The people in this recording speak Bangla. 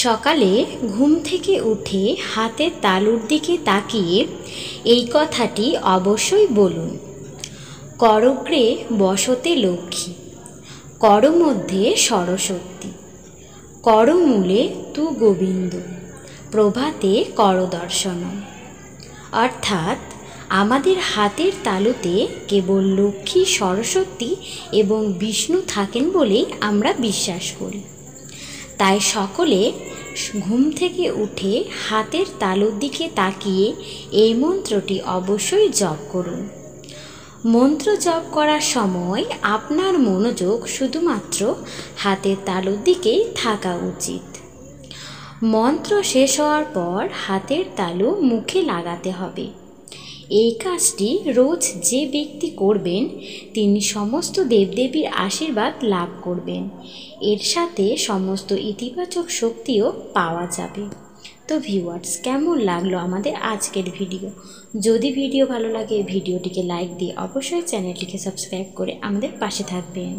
সকালে ঘুম থেকে উঠে হাতের তালুর দিকে তাকিয়ে এই কথাটি অবশ্যই বলুন। করগ্রে বসতে লক্ষ্মী, করমধ্যে সরস্বতী, করমূলে তু গোবিন্দ, প্রভাতে করদর্শনম। অর্থাৎ আমাদের হাতের তালুতে কেবল লক্ষ্মী, সরস্বতী এবং বিষ্ণু থাকেন বলেই আমরা বিশ্বাস করি। তাই সকলে ঘুম থেকে উঠে হাতের তালুর দিকে তাকিয়ে এই মন্ত্রটি অবশ্যই জপ করুন। মন্ত্র জপ করার সময় আপনার মনোযোগ শুধুমাত্র হাতের তালুর দিকেই থাকা উচিত। মন্ত্র শেষ হওয়ার পর হাতের তালু মুখে লাগাতে হবে। এই কাজটি রোজ যে ব্যক্তি করবেন তিনি সমস্ত দেবদেবীর আশীর্বাদ লাভ করবেন। এর সাথে সমস্ত ইতিবাচক শক্তিও পাওয়া যাবে। তো ভিউয়ার্স, কেমন লাগলো আমাদের আজকের ভিডিও? যদি ভিডিও ভালো লাগে ভিডিওটিকে লাইক দিয়ে অবশ্যই চ্যানেলটিকে সাবস্ক্রাইব করে আমাদের পাশে থাকবেন।